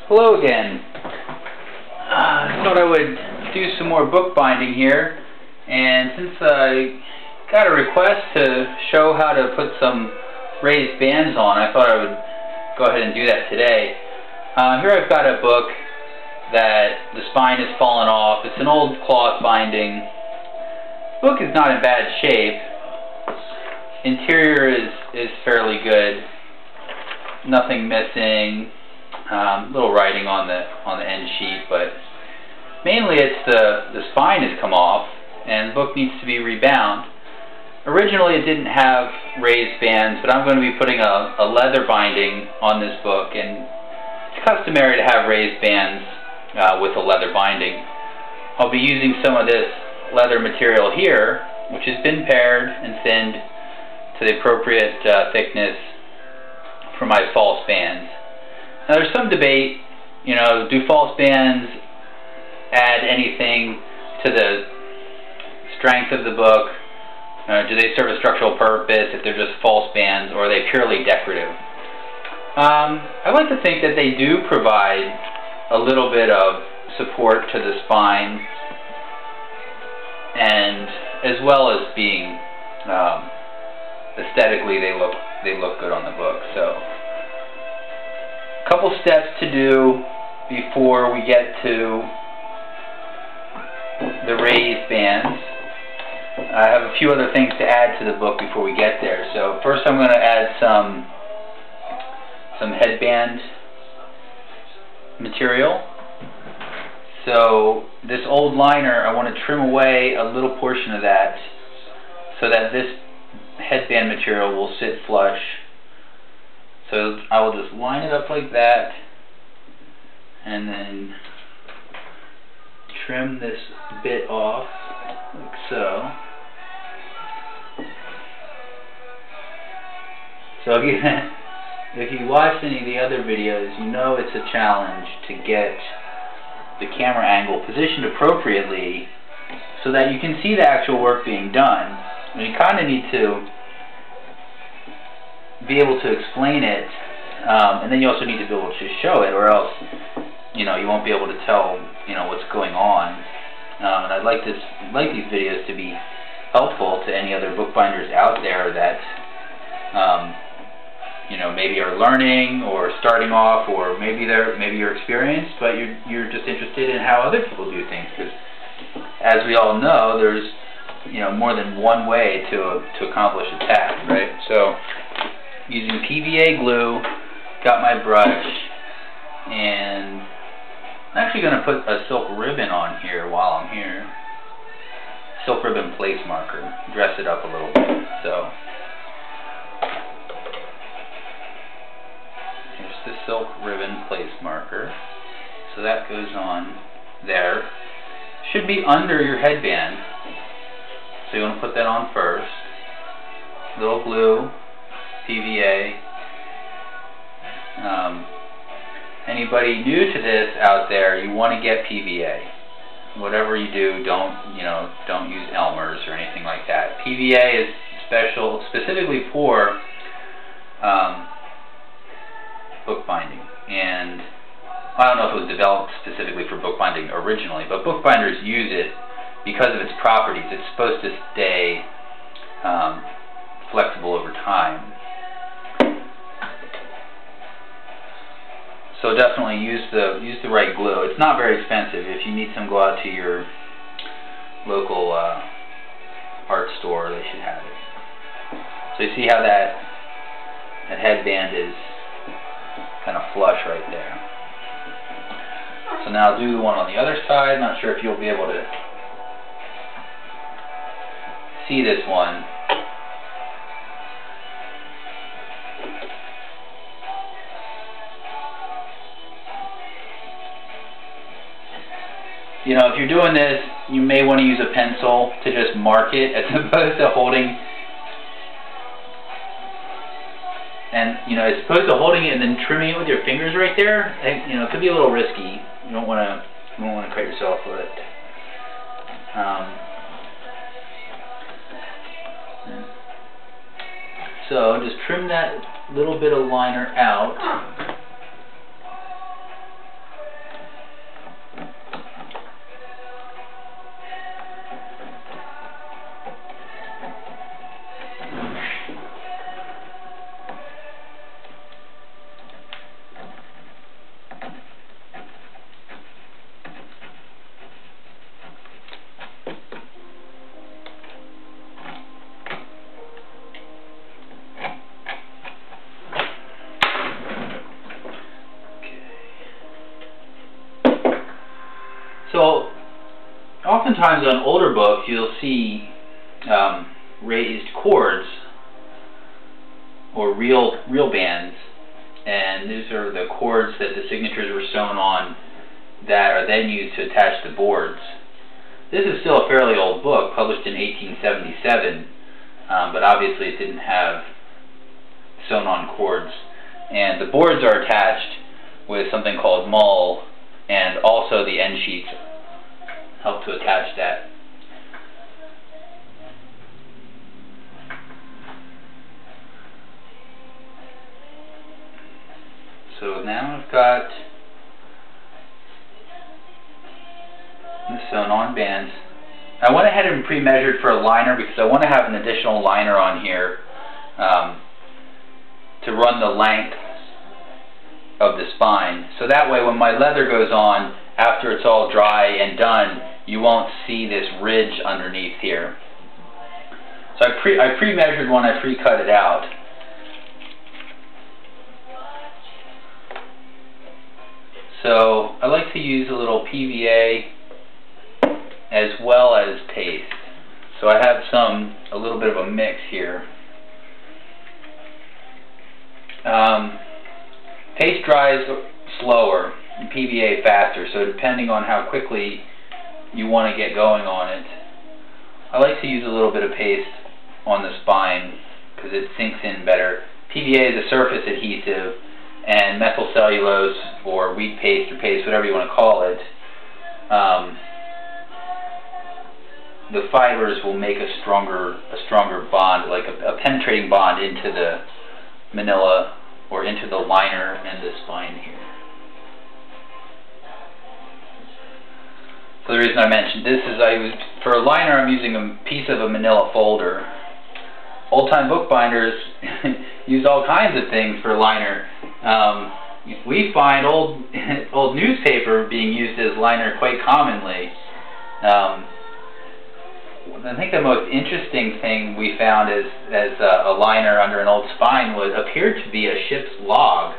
Hello again. I thought I would do some more bookbinding here, and since I got a request to show how to put some raised bands on, I thought I would go ahead and do that today. Here I've got a book that the spine has fallen off. It's an old cloth binding. The book is not in bad shape. Interior is fairly good. Nothing missing. Little writing on the end sheet, but mainly it's the spine has come off and the book needs to be rebound. Originally it didn't have raised bands, but I'm going to be putting a leather binding on this book, and it's customary to have raised bands with a leather binding. I'll be using some of this leather material here, which has been pared and thinned to the appropriate thickness for my false bands. Now there's some debate, do false bands add anything to the strength of the book? Do they serve a structural purpose if they're just false bands, or are they purely decorative? I like to think that they do provide a little bit of support to the spine, and as well as being aesthetically they look good on the book. So couple steps to do before we get to the raised bands. I have a few other things to add to the book before we get there. So first I'm going to add some headband material. So this old liner, I want to trim away a little portion of that so that this headband material will sit flush. So I will just line it up like that and then trim this bit off like so. So if you watched any of the other videos, you know it's a challenge to get the camera angle positioned appropriately so that you can see the actual work being done. And you kind of need to be able to explain it, and then you also need to be able to show it, or else you won't be able to tell what's going on. And I'd like these videos to be helpful to any other bookbinders out there that maybe are learning or starting off, or maybe you're experienced, but you're just interested in how other people do things. Because as we all know, there's more than one way to accomplish a task, right? So using PVA glue, got my brush, and I'm actually going to put a silk ribbon on here while I'm here. Silk ribbon place marker, dress it up a little bit. So here's the silk ribbon place marker. So that goes on there. Should be under your headband. So you want to put that on first. Little glue, PVA. Anybody new to this out there, you want to get PVA. Whatever you do, don't use Elmer's or anything like that. PVA is specifically for bookbinding, and I don't know if it was developed specifically for bookbinding originally, but bookbinders use it because of its properties. It's supposed to stay flexible over time. So definitely use the right glue. It's not very expensive. If you need some, go out to your local art store. They should have it. So you see how that headband is kind of flush right there. So now I'll do the one on the other side. I'm not sure if you'll be able to see this one. If you're doing this, you may want to use a pencil to just mark it as opposed to holding. And as opposed to holding it and then trimming it with your fingers right there, it could be a little risky. You don't want to cut yourself with it. So just trim that little bit of liner out. oftentimes on older books you'll see raised cords or real bands, and these are the cords that the signatures were sewn on that are then used to attach the boards. This is still a fairly old book, published in 1877, but obviously it didn't have sewn on cords. And the boards are attached with something called mull, and also the end sheets help to attach that. So now I've got the sewn on bands. I went ahead and pre-measured for a liner because I want to have an additional liner on here to run the length of the spine. So that way when my leather goes on, after it's all dry and done, you won't see this ridge underneath here. So I pre-measured one, I pre-cut it out. So I like to use a little PVA as well as paste. So I have a little bit of a mix here. Paste dries slower and PVA faster, so depending on how quickly you want to get going on it. I like to use a little bit of paste on the spine because it sinks in better. PVA is a surface adhesive, and methyl cellulose or wheat paste or paste, whatever you want to call it, the fibers will make a stronger bond, like a penetrating bond into the manila or into the liner and the spine here. So the reason I mentioned this is for a liner I'm using a piece of a manila folder. Old-time bookbinders use all kinds of things for a liner. We find old newspaper being used as liner quite commonly. I think the most interesting thing we found as a liner under an old spine appeared to be a ship's log.